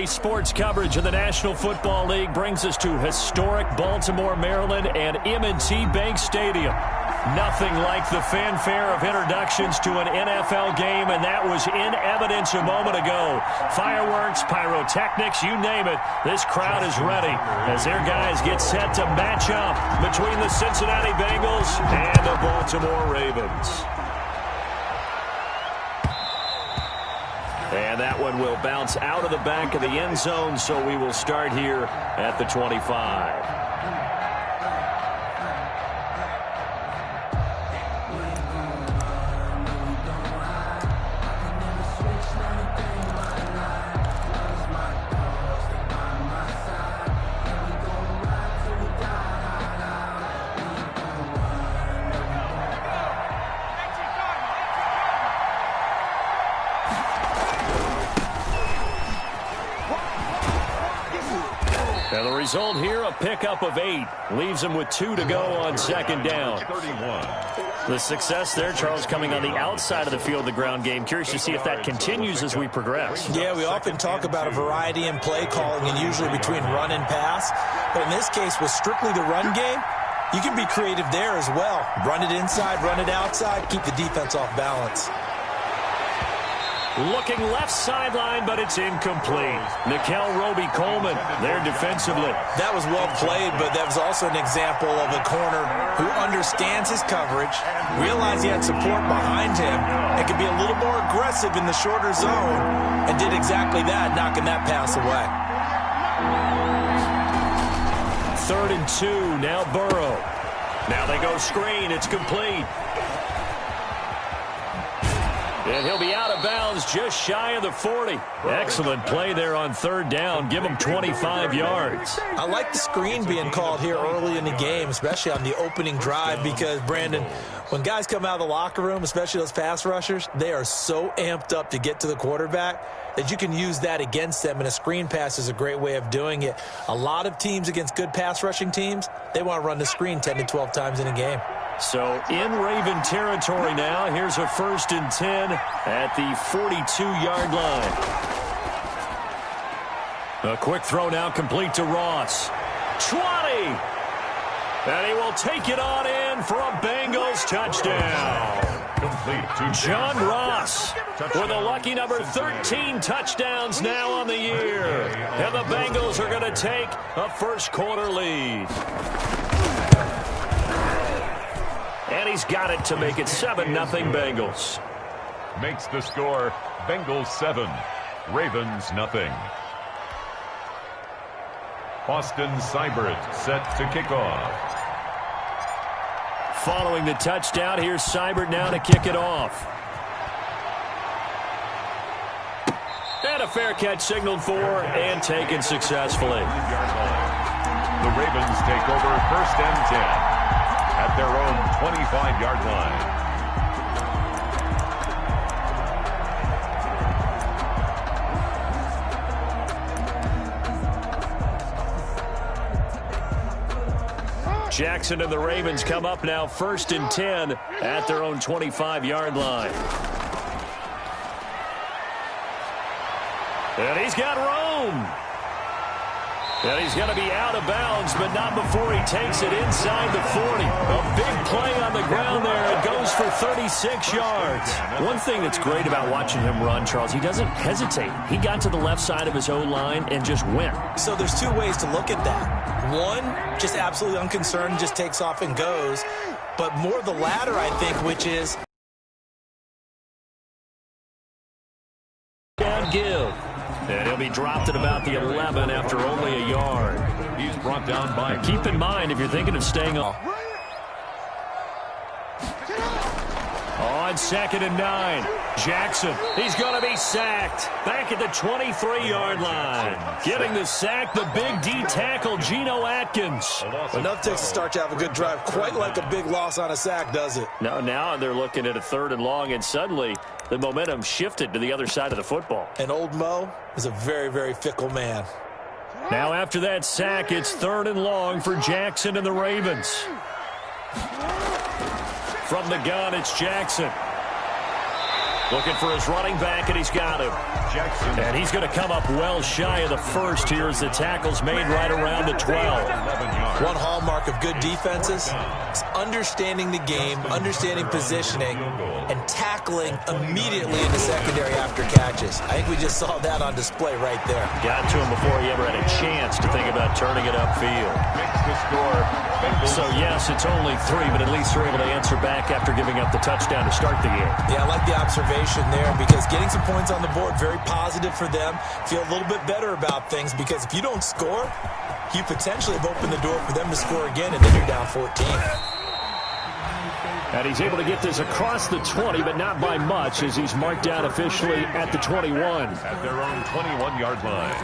Sports coverage of the National Football League brings us to historic Baltimore, Maryland, and M&T Bank Stadium. Nothing like the fanfare of introductions to an NFL game, and that was in evidence a moment ago. Fireworks, pyrotechnics, you name it. This crowd is ready as their guys get set to match up between the Cincinnati Bengals and the Baltimore Ravens. And that one will bounce out of the back of the end zone, so we will start here at the 25. And the result here, a pickup of 8. Leaves them with 2 to go on second down. The success there, Charles, coming on the outside of the field, the ground game. Curious to see if that continues as we progress. Yeah, we often talk about a variety in play calling and usually between run and pass. But in this case, with strictly the run game, you can be creative there as well. Run it inside, run it outside, keep the defense off balance. Looking left sideline, but it's incomplete. Nikel Roby-Coleman there defensively. That was well played, but that was also an example of a corner who understands his coverage, realized he had support behind him, and could be a little more aggressive in the shorter zone, and did exactly that, knocking that pass away. 3rd and 2, now Burrow. Now they go screen, it's complete. And he'll be out of bounds just shy of the 40. Excellent play there on 3rd down. Give him 25 yards. I like the screen being called here early in the game, especially on the opening drive, because, Brandon, when guys come out of the locker room, especially those pass rushers, they are so amped up to get to the quarterback that you can use that against them, and a screen pass is a great way of doing it. A lot of teams against good pass rushing teams, they want to run the screen 10 to 12 times in a game. So in Raven territory now. Here's a 1st and 10 at the 42-yard line. A quick throw now complete to Ross. 20! And he will take it on in for a Bengals touchdown. John Ross with a lucky number 13 touchdowns now on the year. And the Bengals are going to take a first-quarter lead. And he's got it to make it 7-0 Bengals. Makes the score Bengals 7, Ravens nothing. Austin Seibert set to kick off. Following the touchdown, here's Seibert now to kick it off. And a fair catch signaled for and taken successfully. The Ravens take over 1st and 10. At their own 25-yard line. Jackson and the Ravens come up now 1st and 10 at their own 25-yard line. And he's got room. And he's going to be out of bounds, but not before he takes it inside the 40. A big play on the ground there. It goes for 36 yards. One thing that's great about watching him run, Charles, he doesn't hesitate. He got to the left side of his O-line and just went. So there's 2 ways to look at that. One, just absolutely unconcerned, just takes off and goes. But more the latter, I think, which is... And give. And he'll be dropped at about the 11 after only a yard. He's brought down by... Keep in mind, if you're thinking of staying on 2nd and 9. Jackson, he's going to be sacked. Back at the 23-yard line. Getting the sack, the big D tackle, Geno Atkins. Enough takes to start to have a good drive. Quite like a big loss on a sack, does it? Now they're looking at a 3rd and long, and suddenly the momentum shifted to the other side of the football. And old Mo is a very, very fickle man. Now after that sack, it's 3rd and long for Jackson and the Ravens. From the gun, it's Jackson. Looking for his running back, and he's got him. And he's going to come up well shy of the first here as the tackle's made right around the 12. One hallmark of good defenses is understanding the game, understanding positioning, and tackling immediately in the secondary after catches. I think we just saw that on display right there. Got to him before he ever had a chance to think about turning it upfield. So, yes, it's only 3, but at least they're able to answer back after giving up the touchdown to start the game. Yeah, I like the observation there because getting some points on the board, very positive for them. Feel a little bit better about things because if you don't score, you potentially have opened the door for them to score again, and then you're down 14. And he's able to get this across the 20, but not by much as he's marked down officially at the 21. At their own 21-yard line.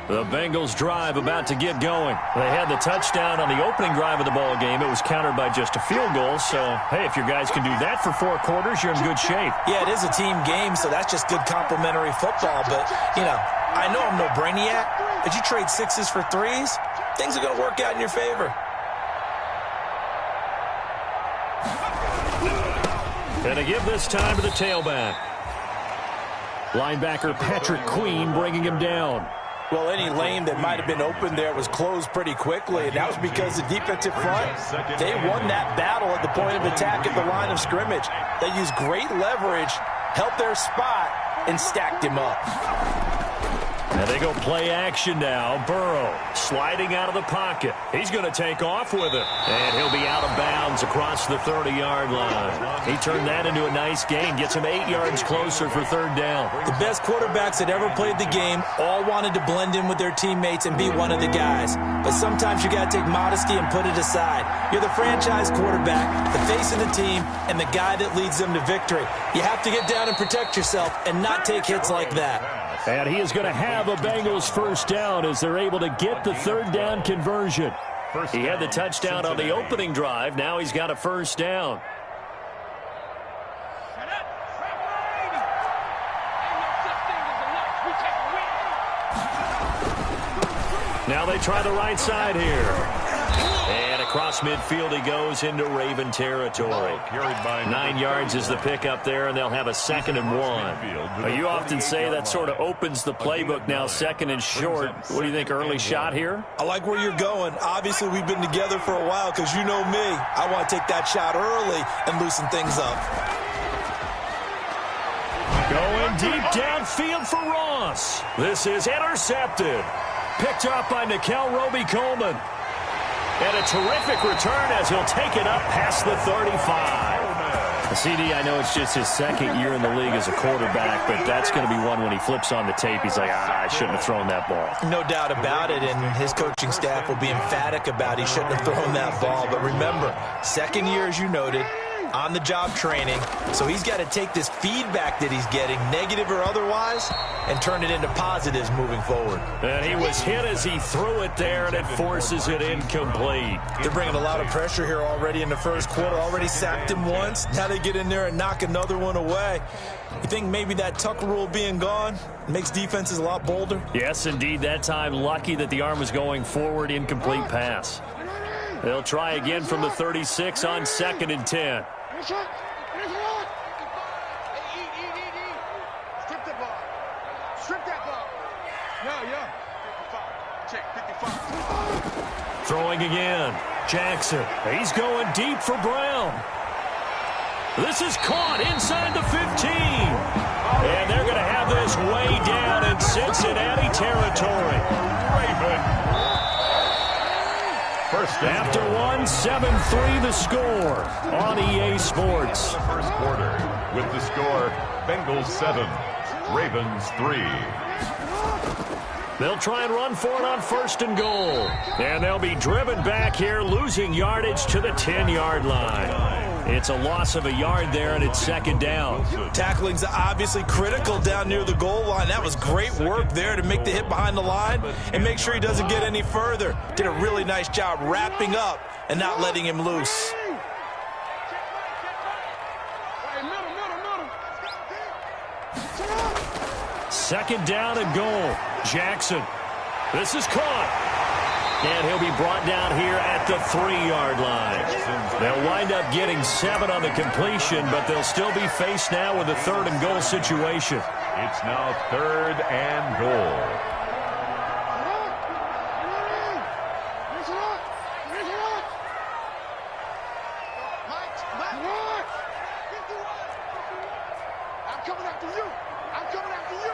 The Bengals drive about to get going. They had the touchdown on the opening drive of the ball game. It was countered by just a field goal. So, hey, if your guys can do that for 4 quarters, you're in good shape. Yeah, it is a team game, so that's just good complimentary football. But, you know, I know I'm no brainiac, but you trade 6s for 3s, things are going to work out in your favor. And to give this time to the tailback. Linebacker Patrick Queen bringing him down. Well, any lane that might have been open there was closed pretty quickly, and that was because the defensive front, they won that battle at the point of attack at the line of scrimmage. They used great leverage, helped their spot, and stacked him up. And they go play action now. Burrow sliding out of the pocket. He's going to take off with it. And he'll be out of bounds across the 30-yard line. He turned that into a nice gain. Gets him 8 yards closer for 3rd down. The best quarterbacks that ever played the game all wanted to blend in with their teammates and be one of the guys. But sometimes you got to take modesty and put it aside. You're the franchise quarterback, the face of the team, and the guy that leads them to victory. You have to get down and protect yourself and not take hits like that. And he is going to have a Bengals 1st down as they're able to get the 3rd down conversion. He had the touchdown on the opening drive. Now he's got a 1st down. Now they try the right side here. And across midfield he goes into Raven territory. 9 yards is the pickup there, and they'll have a 2nd and 1. You often say that sort of opens the playbook now, 2nd and short. What do you think, early shot here? I like where you're going. Obviously, we've been together for a while because you know me. I want to take that shot early and loosen things up. Going deep downfield for Ross. This is intercepted. Picked up by Nikel Roby-Coleman. And a terrific return as he'll take it up past the 35. CD, I know it's just his 2nd year in the league as a quarterback, but that's going to be one when he flips on the tape. He's like, I shouldn't have thrown that ball. No doubt about it, and his coaching staff will be emphatic about he shouldn't have thrown that ball. But remember, 2nd year, as you noted, on-the-job training, so he's got to take this feedback that he's getting, negative or otherwise, and turn it into positives moving forward. And he was hit as he threw it there, and it forces it incomplete. They're bringing a lot of pressure here already in the 1st quarter. Already sacked him once. Now they get in there and knock another one away. You think maybe that Tucker rule being gone makes defenses a lot bolder? Yes, indeed. That time, lucky that the arm was going forward, incomplete pass. They'll try again from the 36 on 2nd and 10. Strip that ball. Strip that ball. Yeah. 55. Check, 55. Throwing again. Jackson. He's going deep for Brown. This is caught inside the 15. And they're going to have this way down in Cincinnati territory. Raven. After 7-3 the score on EA Sports. The 1st quarter with the score Bengals 7, Ravens 3. They'll try and run for it on 1st and goal. And they'll be driven back here, losing yardage to the 10-yard line. It's a loss of a yard there, and it's 2nd down. Tackling's obviously critical down near the goal line. That was great work there to make the hit behind the line and make sure he doesn't get any further. Did a really nice job wrapping up and not letting him loose. Second down and goal. Jackson. This is caught. And he'll be brought down here at the 3-yard line. They'll wind up getting 7 on the completion, but they'll still be faced now with a 3rd and goal situation. It's now 3rd and goal. I'm coming after you. I'm coming after you.